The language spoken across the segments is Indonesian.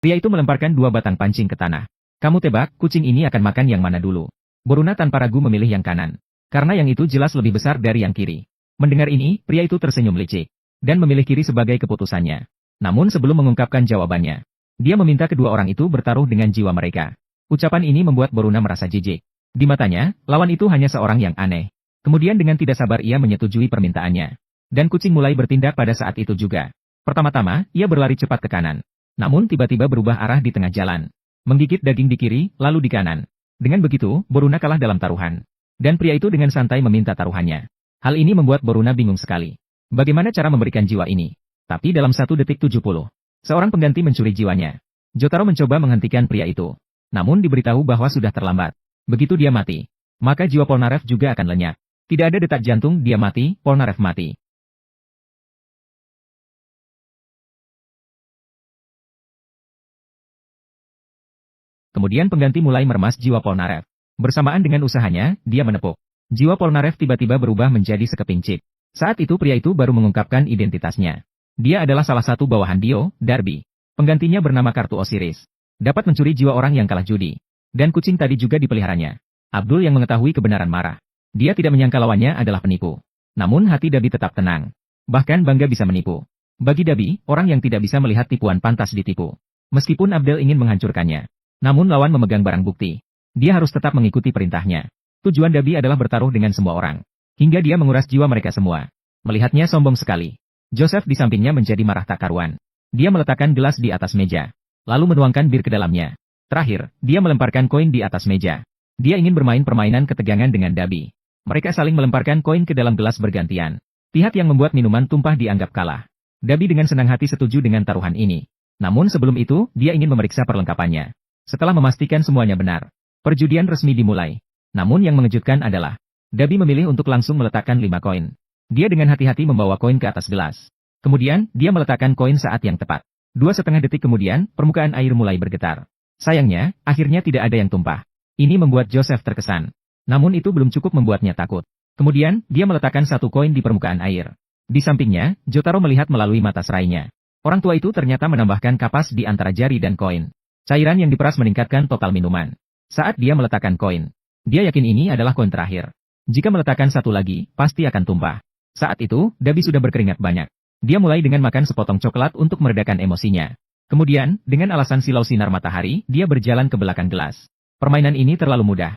Pria itu melemparkan 2 batang pancing ke tanah. Kamu tebak, kucing ini akan makan yang mana dulu? Boruna tanpa ragu memilih yang kanan. Karena yang itu jelas lebih besar dari yang kiri. Mendengar ini, pria itu tersenyum licik. Dan memilih kiri sebagai keputusannya. Namun sebelum mengungkapkan jawabannya, dia meminta kedua orang itu bertaruh dengan jiwa mereka. Ucapan ini membuat Boruna merasa jijik. Di matanya, lawan itu hanya seorang yang aneh. Kemudian dengan tidak sabar ia menyetujui permintaannya. Dan kucing mulai bertindak pada saat itu juga. Pertama-tama, ia berlari cepat ke kanan. Namun tiba-tiba berubah arah di tengah jalan. Menggigit daging di kiri, lalu di kanan. Dengan begitu, Boruna kalah dalam taruhan. Dan pria itu dengan santai meminta taruhannya. Hal ini membuat Boruna bingung sekali. Bagaimana cara memberikan jiwa ini? Tapi dalam 1 detik 70, seorang pengganti mencuri jiwanya. Jotaro mencoba menghentikan pria itu. Namun diberitahu bahwa sudah terlambat. Begitu dia mati, maka jiwa Polnareff juga akan lenyap. Tidak ada detak jantung, dia mati, Polnareff mati. Kemudian pengganti mulai meremas jiwa Polnareff. Bersamaan dengan usahanya, dia menepuk. Jiwa Polnareff tiba-tiba berubah menjadi sekeping chip. Saat itu pria itu baru mengungkapkan identitasnya. Dia adalah salah satu bawahan Dio, Darby. Penggantinya bernama Kartu Osiris. Dapat mencuri jiwa orang yang kalah judi. Dan kucing tadi juga dipeliharanya. Abdul yang mengetahui kebenaran marah. Dia tidak menyangka lawannya adalah penipu. Namun hati Darby tetap tenang. Bahkan bangga bisa menipu. Bagi Darby, orang yang tidak bisa melihat tipuan pantas ditipu. Meskipun Abdul ingin menghancurkannya. Namun lawan memegang barang bukti. Dia harus tetap mengikuti perintahnya. Tujuan Darby adalah bertaruh dengan semua orang. Hingga dia menguras jiwa mereka semua. Melihatnya sombong sekali. Joseph di sampingnya menjadi marah tak karuan. Dia meletakkan gelas di atas meja. Lalu menuangkan bir ke dalamnya. Terakhir, dia melemparkan koin di atas meja. Dia ingin bermain permainan ketegangan dengan Darby. Mereka saling melemparkan koin ke dalam gelas bergantian. Pihak yang membuat minuman tumpah dianggap kalah. Darby dengan senang hati setuju dengan taruhan ini. Namun sebelum itu, dia ingin memeriksa perlengkapannya. Setelah memastikan semuanya benar, perjudian resmi dimulai. Namun yang mengejutkan adalah, Darby memilih untuk langsung meletakkan 5 koin. Dia dengan hati-hati membawa koin ke atas gelas. Kemudian, dia meletakkan koin saat yang tepat. 2,5 detik kemudian, permukaan air mulai bergetar. Sayangnya, akhirnya tidak ada yang tumpah. Ini membuat Joseph terkesan. Namun itu belum cukup membuatnya takut. Kemudian, dia meletakkan 1 koin di permukaan air. Di sampingnya, Jotaro melihat melalui mata serainya. Orang tua itu ternyata menambahkan kapas di antara jari dan koin. Cairan yang diperas meningkatkan total minuman. Saat dia meletakkan koin, dia yakin ini adalah koin terakhir. Jika meletakkan 1 lagi, pasti akan tumpah. Saat itu, Darby sudah berkeringat banyak. Dia mulai dengan makan sepotong coklat untuk meredakan emosinya. Kemudian, dengan alasan silau sinar matahari, dia berjalan ke belakang gelas. Permainan ini terlalu mudah.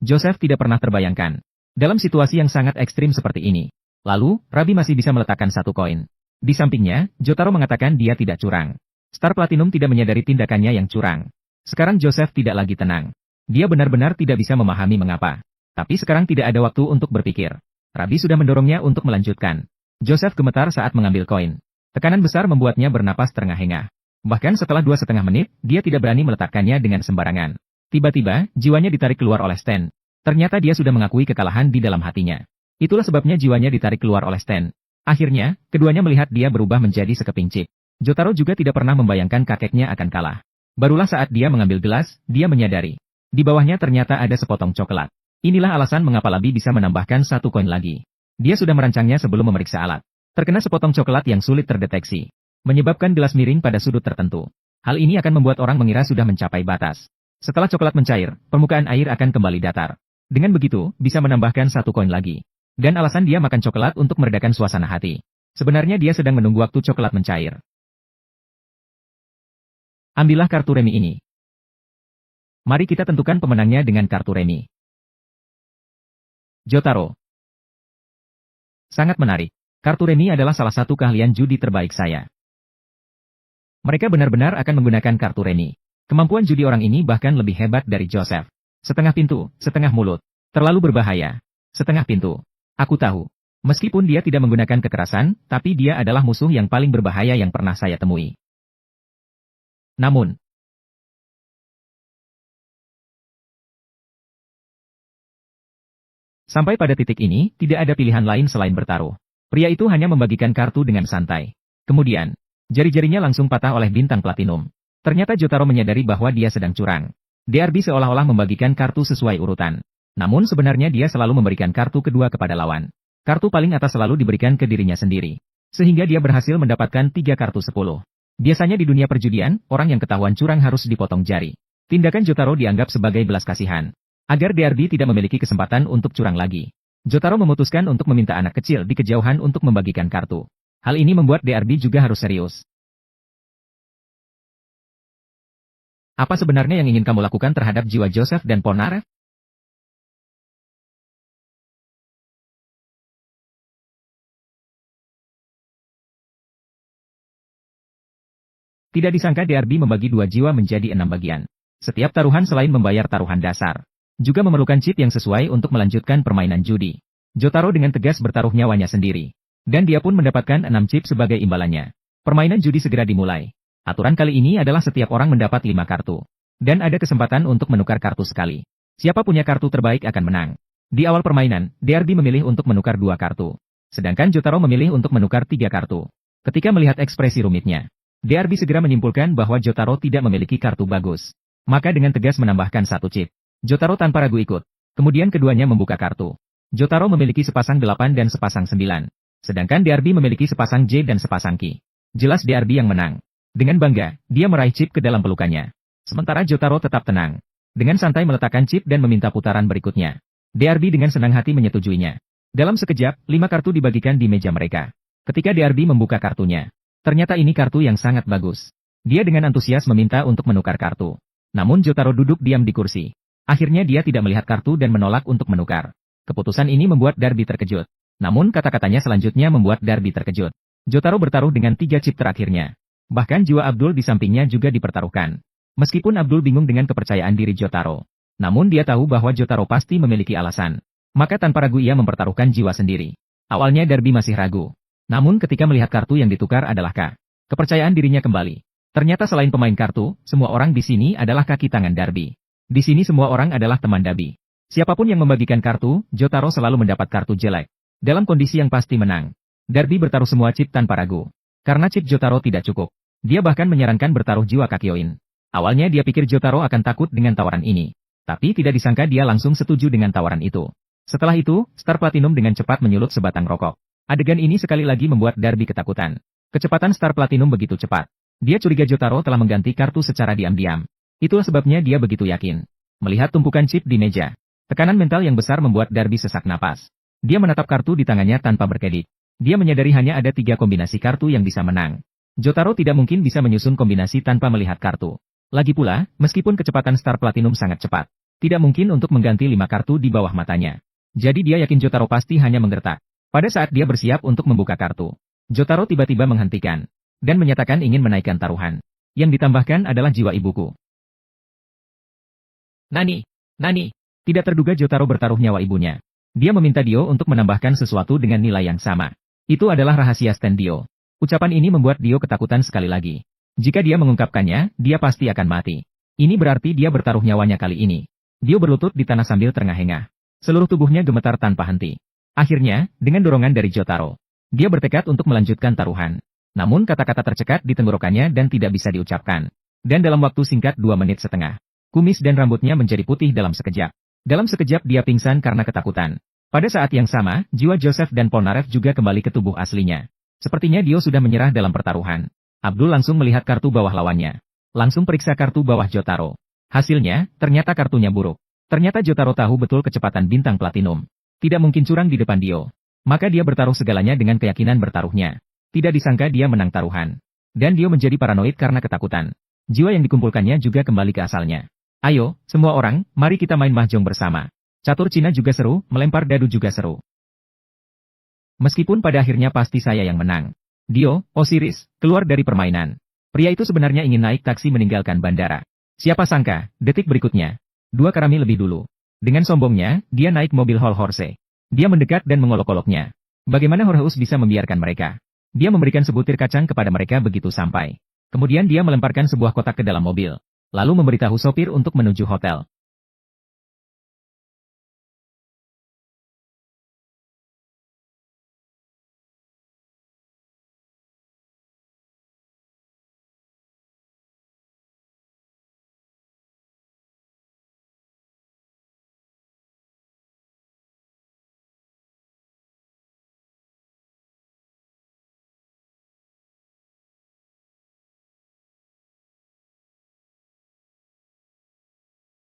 Joseph tidak pernah terbayangkan. Dalam situasi yang sangat ekstrim seperti ini. Lalu, Rabi masih bisa meletakkan 1 koin. Di sampingnya, Jotaro mengatakan dia tidak curang. Star Platinum tidak menyadari tindakannya yang curang. Sekarang Joseph tidak lagi tenang. Dia benar-benar tidak bisa memahami mengapa. Tapi sekarang tidak ada waktu untuk berpikir. Rabi sudah mendorongnya untuk melanjutkan. Joseph gemetar saat mengambil koin. Tekanan besar membuatnya bernapas terengah-engah. Bahkan setelah 2,5 menit, dia tidak berani meletakkannya dengan sembarangan. Tiba-tiba, jiwanya ditarik keluar oleh Stan. Ternyata dia sudah mengakui kekalahan di dalam hatinya. Itulah sebabnya jiwanya ditarik keluar oleh Stan. Akhirnya, keduanya melihat dia berubah menjadi sekeping chip. Jotaro juga tidak pernah membayangkan kakeknya akan kalah. Barulah saat dia mengambil gelas, dia menyadari. Di bawahnya ternyata ada sepotong coklat. Inilah alasan mengapa Labi bisa menambahkan 1 koin lagi. Dia sudah merancangnya sebelum memeriksa alat. Terkena sepotong coklat yang sulit terdeteksi. Menyebabkan gelas miring pada sudut tertentu. Hal ini akan membuat orang mengira sudah mencapai batas. Setelah coklat mencair, permukaan air akan kembali datar. Dengan begitu, bisa menambahkan 1 koin lagi. Dan alasan dia makan coklat untuk meredakan suasana hati. Sebenarnya dia sedang menunggu waktu coklat mencair. Ambillah kartu remi ini. Mari kita tentukan pemenangnya dengan kartu remi. Jotaro. Sangat menarik. Kartu remi adalah salah satu keahlian judi terbaik saya. Mereka benar-benar akan menggunakan kartu remi. Kemampuan judi orang ini bahkan lebih hebat dari Joseph. Setengah pintu, setengah mulut. Terlalu berbahaya. Setengah pintu. Aku tahu. Meskipun dia tidak menggunakan kekerasan, tapi dia adalah musuh yang paling berbahaya yang pernah saya temui. Namun, sampai pada titik ini, tidak ada pilihan lain selain bertaruh. Pria itu hanya membagikan kartu dengan santai. Kemudian, jari-jarinya langsung patah oleh bintang platinum. Ternyata Jotaro menyadari bahwa dia sedang curang. DRB seolah-olah membagikan kartu sesuai urutan. Namun sebenarnya dia selalu memberikan kartu kedua kepada lawan. Kartu paling atas selalu diberikan ke dirinya sendiri. Sehingga dia berhasil mendapatkan 3 kartu 10. Biasanya di dunia perjudian, orang yang ketahuan curang harus dipotong jari. Tindakan Jotaro dianggap sebagai belas kasihan. Agar Derby tidak memiliki kesempatan untuk curang lagi, Jotaro memutuskan untuk meminta anak kecil di kejauhan untuk membagikan kartu. Hal ini membuat Derby juga harus serius. Apa sebenarnya yang ingin kamu lakukan terhadap jiwa Joseph dan Polnareff? Tidak disangka Derby membagi 2 jiwa menjadi 6 bagian. Setiap taruhan selain membayar taruhan dasar, juga memerlukan chip yang sesuai untuk melanjutkan permainan judi. Jotaro dengan tegas bertaruh nyawanya sendiri. Dan dia pun mendapatkan 6 chip sebagai imbalannya. Permainan judi segera dimulai. Aturan kali ini adalah setiap orang mendapat 5 kartu. Dan ada kesempatan untuk menukar kartu sekali. Siapa punya kartu terbaik akan menang. Di awal permainan, Derby memilih untuk menukar 2 kartu. Sedangkan Jotaro memilih untuk menukar 3 kartu. Ketika melihat ekspresi rumitnya, Derby segera menyimpulkan bahwa Jotaro tidak memiliki kartu bagus. Maka dengan tegas menambahkan 1 chip. Jotaro tanpa ragu ikut. Kemudian keduanya membuka kartu. Jotaro memiliki sepasang 8 dan sepasang 9. Sedangkan Derby memiliki sepasang J dan sepasang Q. Jelas Derby yang menang. Dengan bangga, dia meraih chip ke dalam pelukannya. Sementara Jotaro tetap tenang. Dengan santai meletakkan chip dan meminta putaran berikutnya. Derby dengan senang hati menyetujuinya. Dalam sekejap, 5 kartu dibagikan di meja mereka. Ketika Derby membuka kartunya, ternyata ini kartu yang sangat bagus. Dia dengan antusias meminta untuk menukar kartu. Namun Jotaro duduk diam di kursi. Akhirnya dia tidak melihat kartu dan menolak untuk menukar. Keputusan ini membuat Derby terkejut. Namun kata-katanya selanjutnya membuat Derby terkejut. Jotaro bertaruh dengan 3 chip terakhirnya. Bahkan jiwa Abdul di sampingnya juga dipertaruhkan. Meskipun Abdul bingung dengan kepercayaan diri Jotaro. Namun dia tahu bahwa Jotaro pasti memiliki alasan. Maka tanpa ragu ia mempertaruhkan jiwa sendiri. Awalnya Derby masih ragu. Namun ketika melihat kartu yang ditukar adalah K, kepercayaan dirinya kembali. Ternyata selain pemain kartu, semua orang di sini adalah kaki tangan Derby. Di sini semua orang adalah teman Derby. Siapapun yang membagikan kartu, Jotaro selalu mendapat kartu jelek. Dalam kondisi yang pasti menang. Derby bertaruh semua chip tanpa ragu. Karena chip Jotaro tidak cukup. Dia bahkan menyarankan bertaruh jiwa Kakyoin. Awalnya dia pikir Jotaro akan takut dengan tawaran ini. Tapi tidak disangka dia langsung setuju dengan tawaran itu. Setelah itu, Star Platinum dengan cepat menyulut sebatang rokok. Adegan ini sekali lagi membuat Derby ketakutan. Kecepatan Star Platinum begitu cepat. Dia curiga Jotaro telah mengganti kartu secara diam-diam. Itulah sebabnya dia begitu yakin. Melihat tumpukan chip di meja. Tekanan mental yang besar membuat Derby sesak napas. Dia menatap kartu di tangannya tanpa berkedip. Dia menyadari hanya ada 3 kombinasi kartu yang bisa menang. Jotaro tidak mungkin bisa menyusun kombinasi tanpa melihat kartu. Lagi pula, meskipun kecepatan Star Platinum sangat cepat, tidak mungkin untuk mengganti 5 kartu di bawah matanya. Jadi dia yakin Jotaro pasti hanya menggertak. Pada saat dia bersiap untuk membuka kartu, Jotaro tiba-tiba menghentikan dan menyatakan ingin menaikkan taruhan. Yang ditambahkan adalah jiwa ibuku. Nani. Tidak terduga Jotaro bertaruh nyawa ibunya. Dia meminta Dio untuk menambahkan sesuatu dengan nilai yang sama. Itu adalah rahasia stand Dio. Ucapan ini membuat Dio ketakutan sekali lagi. Jika dia mengungkapkannya, dia pasti akan mati. Ini berarti dia bertaruh nyawanya kali ini. Dio berlutut di tanah sambil terengah-engah. Seluruh tubuhnya gemetar tanpa henti. Akhirnya, dengan dorongan dari Jotaro, dia bertekad untuk melanjutkan taruhan. Namun kata-kata tercekat di tenggorokannya dan tidak bisa diucapkan. Dan dalam waktu singkat 2 menit setengah, kumis dan rambutnya menjadi putih dalam sekejap. Dalam sekejap dia pingsan karena ketakutan. Pada saat yang sama, jiwa Joseph dan Polnareff juga kembali ke tubuh aslinya. Sepertinya Dio sudah menyerah dalam pertaruhan. Abdul langsung melihat kartu bawah lawannya. Langsung periksa kartu bawah Jotaro. Hasilnya, ternyata kartunya buruk. Ternyata Jotaro tahu betul kecepatan bintang platinum. Tidak mungkin curang di depan Dio. Maka dia bertaruh segalanya dengan keyakinan bertaruhnya. Tidak disangka dia menang taruhan. Dan Dio menjadi paranoid karena ketakutan. Jiwa yang dikumpulkannya juga kembali ke asalnya. Ayo, semua orang, mari kita main mahjong bersama. Catur Cina juga seru, melempar dadu juga seru. Meskipun pada akhirnya pasti saya yang menang. Dio, Osiris, keluar dari permainan. Pria itu sebenarnya ingin naik taksi meninggalkan bandara. Siapa sangka, detik berikutnya. 2 karami lebih dulu. Dengan sombongnya, dia naik mobil Hall Horse. Dia mendekat dan mengolok-oloknya. Bagaimana Horus bisa membiarkan mereka? Dia memberikan sebutir kacang kepada mereka begitu sampai. Kemudian dia melemparkan sebuah kotak ke dalam mobil. Lalu memberitahu sopir untuk menuju hotel.